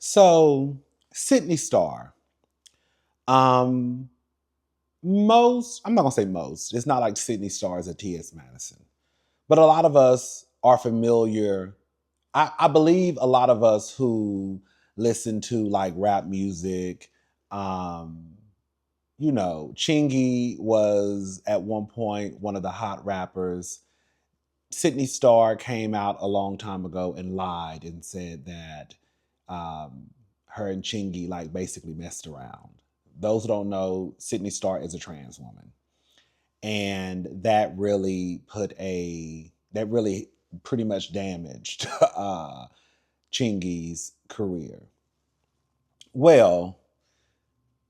So, Sidney Starr. Um, I'm not gonna say most. It's not like Sidney Starr is a T.S. Madison, but a lot of us are familiar. I believe a lot of us who listen to like rap music, um, Chingy was at one point one of the hot rappers. Sidney Starr came out a long time ago and lied and said that um, her and Chingy like basically messed around. Those who don't know, Sidney Starr is a trans woman, and that really pretty much damaged Chingy's career. Well,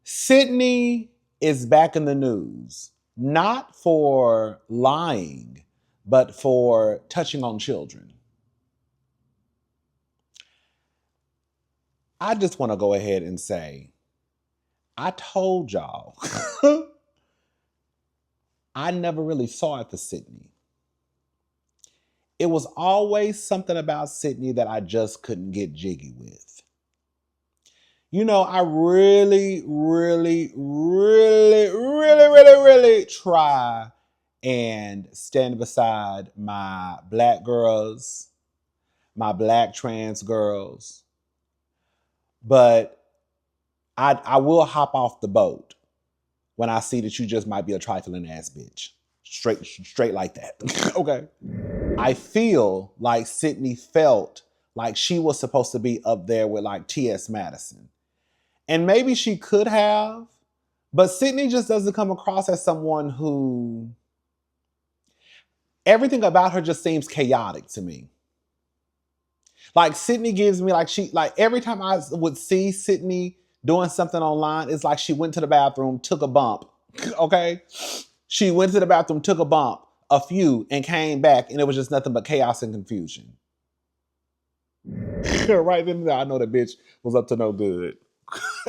Sidney is back in the news, not for lying, but for touching on children. I just want to go ahead and say, I told y'all, I never really saw it for Sidney. It was always something about Sidney that I just couldn't get jiggy with. I really, really, really, really, really, really try and stand beside my black girls, my black trans girls, but I will hop off the boat when I see that you just might be a trifling ass bitch. Straight like that. Okay. I feel like Sidney felt like she was supposed to be up there with like T.S. Madison. And maybe she could have, but Sidney just doesn't come across as someone who everything about her just seems chaotic to me. Like Sidney gives me like every time I would see Sidney doing something online, it's like she went to the bathroom, took a bump. Okay? She went to the bathroom, took a bump, a few, and came back, and it was just nothing but chaos and confusion. Right then, I know the bitch was up to no good.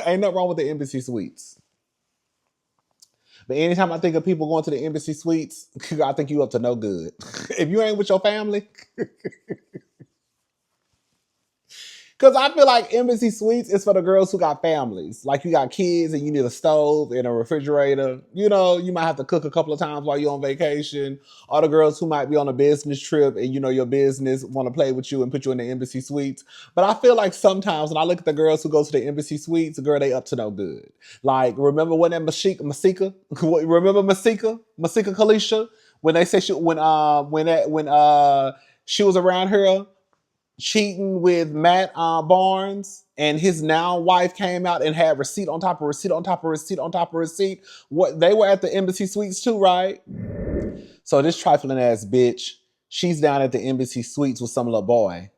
Ain't nothing wrong with the embassy suites. But anytime I think of people going to the embassy suites, I think you up to no good. If you ain't with your family, because I feel like embassy suites is for the girls who got families. Like you got kids and you need a stove and a refrigerator. You might have to cook a couple of times while you're on vacation. Or the girls who might be on a business trip and your business want to play with you and put you in the embassy suites. But I feel like sometimes when I look at the girls who go to the embassy suites, girl, they up to no good. Like, remember when that Masika? Remember Masika? Masika Kalisha? When they said when she was around here cheating with Matt Barnes, and his now wife came out and had receipt on top of receipt on top of receipt on top of receipt. What they were at the embassy suites too, right? So this trifling ass bitch, she's down at the embassy suites with some little boy.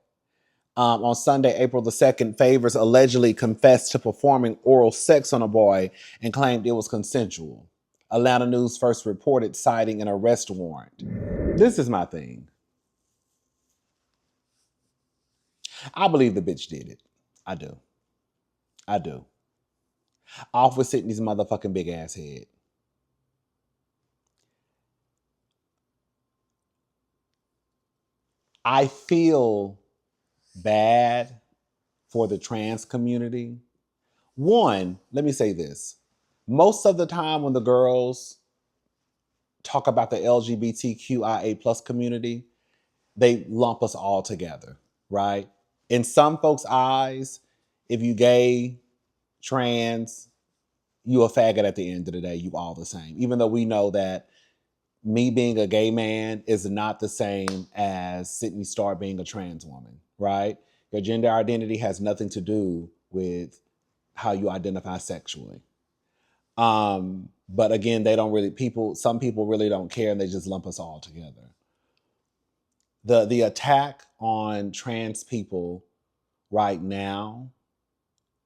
On Sunday, April the 2nd, Favors allegedly confessed to performing oral sex on a boy and claimed it was consensual. Atlanta News first reported citing an arrest warrant. This is my thing. I believe the bitch did it. I do. I do. Off with Sidney's motherfucking big ass head. I feel bad for the trans community. One, let me say this. Most of the time when the girls talk about the LGBTQIA plus community, they lump us all together, right? In some folks' eyes, if you gay, trans, you a faggot at the end of the day, you all the same. Even though we know that me being a gay man is not the same as Sidney Starr being a trans woman, right? Your gender identity has nothing to do with how you identify sexually. But again, they don't really some people really don't care and they just lump us all together. The attack on trans people right now,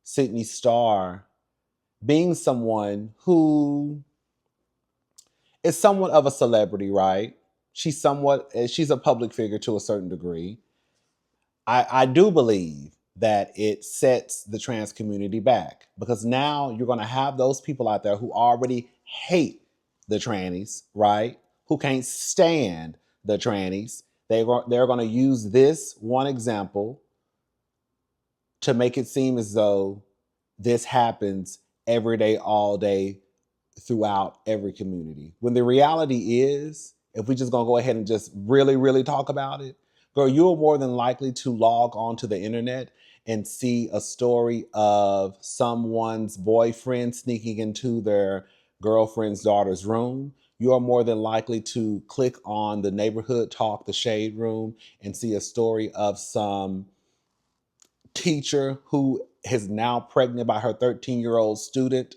Sidney Starr being someone who is somewhat of a celebrity, right? She's a public figure to a certain degree. I do believe that it sets the trans community back because now you're going to have those people out there who already hate the trannies, right? Who can't stand the trannies. They're going to use this one example to make it seem as though this happens every day, all day, throughout every community. When the reality is, if we just gonna go ahead and just really, really talk about it, girl, you're more than likely to log onto the internet and see a story of someone's boyfriend sneaking into their girlfriend's daughter's room. You are more than likely to click on the neighborhood talk, the shade room, and see a story of some teacher who is now pregnant by her 13-year-old student.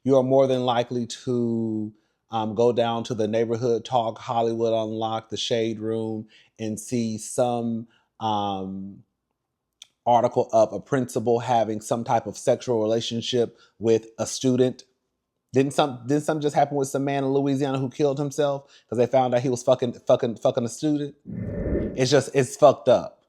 You are more than likely to go down to the neighborhood talk, Hollywood Unlocked, the shade room, and see some article of a principal having some type of sexual relationship with a student. Didn't something just happen with some man in Louisiana who killed himself because they found out he was fucking a student? It's fucked up.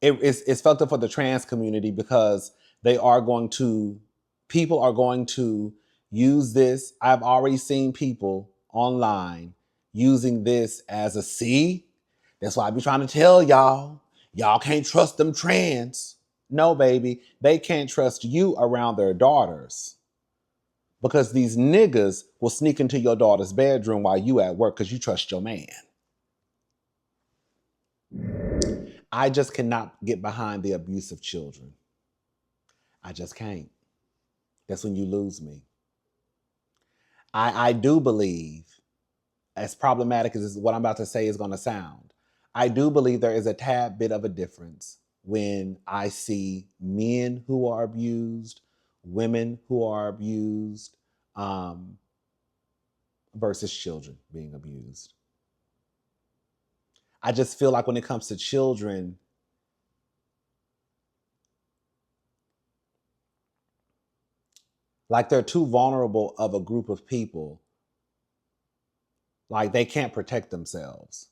It's fucked up for the trans community because they are going to people are going to use this. I've already seen people online using this as a see. That's why I be trying to tell y'all. Y'all can't trust them trans. No, baby, they can't trust you around their daughters because these niggas will sneak into your daughter's bedroom while you at work because you trust your man. I just cannot get behind the abuse of children. I just can't. That's when you lose me. I do believe, as problematic as what I'm about to say is going to sound, I do believe there is a tad bit of a difference when I see men who are abused, women who are abused, versus children being abused. I just feel like when it comes to children, like they're too vulnerable of a group of people. Like they can't protect themselves.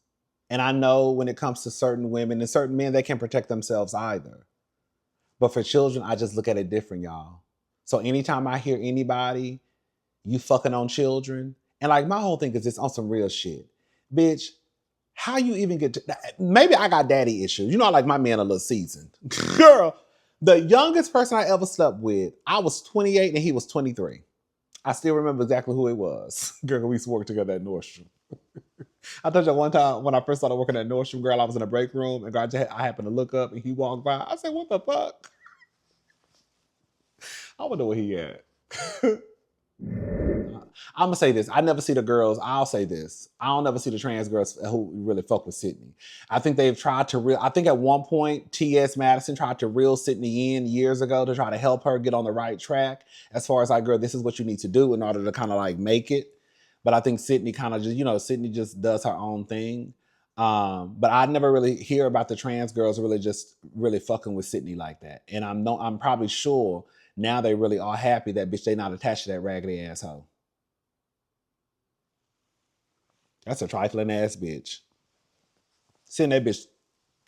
And I know when it comes to certain women and certain men, they can't protect themselves either. But for children, I just look at it different, y'all. So anytime I hear anybody, you fucking on children, and like my whole thing is just on some real shit. Bitch, how you even get to maybe I got daddy issues. You know, I like my man a little seasoned. Girl, the youngest person I ever slept with, I was 28 and he was 23. I still remember exactly who it was. Girl, we used to work together at Nordstrom. I told you one time when I first started working at Nordstrom, girl, I was in a break room and girl, I happened to look up and he walked by. I said, what the fuck? I wonder where he at. I'm gonna say this. I never see the girls. I'll say this. I don't ever see the trans girls who really fuck with Sidney. I think they've tried to I think at one point T.S. Madison tried to reel Sidney in years ago to try to help her get on the right track. As far as like, girl, this is what you need to do in order to kind of like make it. But I think Sidney kind of just, Sidney just does her own thing. But I never really hear about the trans girls really fucking with Sidney like that. And I'm probably sure now they really are happy that bitch they not attached to that raggedy asshole. That's a trifling ass bitch. Send that bitch,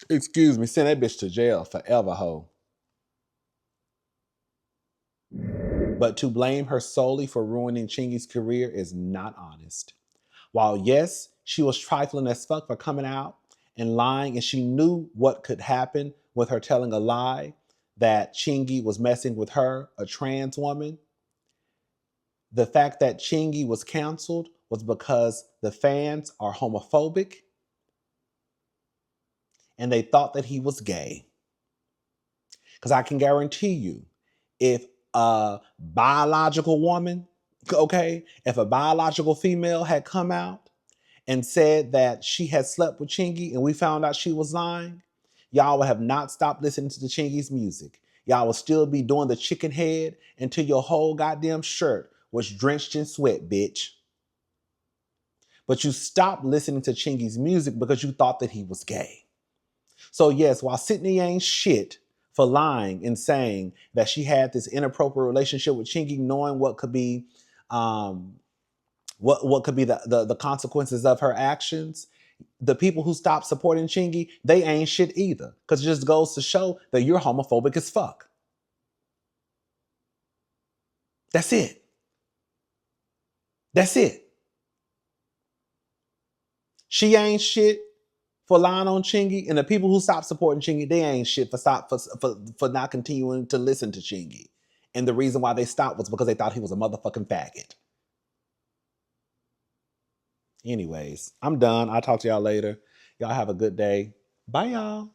send that bitch to jail forever, ho. But to blame her solely for ruining Chingy's career is not honest. While yes, she was trifling as fuck for coming out and lying, and she knew what could happen with her telling a lie that Chingy was messing with her, a trans woman. The fact that Chingy was canceled was because the fans are homophobic and they thought that he was gay. Because I can guarantee you, if a biological woman, okay, if a biological female had come out and said that she had slept with Chingy and we found out she was lying, y'all would have not stopped listening to the Chingy's music. Y'all would still be doing the chicken head until your whole goddamn shirt was drenched in sweat, bitch. But you stopped listening to Chingy's music because you thought that he was gay. So yes, while Sidney ain't shit for lying and saying that she had this inappropriate relationship with Chingy, knowing what could be what could be the consequences of her actions, the people who stop supporting Chingy, they ain't shit either. Because it just goes to show that you're homophobic as fuck. That's it. That's it. She ain't shit. for lying on Chingy, and the people who stopped supporting Chingy, they ain't shit for not continuing to listen to Chingy. And the reason why they stopped was because they thought he was a motherfucking faggot. Anyways, I'm done. I'll talk to y'all later. Y'all have a good day. Bye, y'all.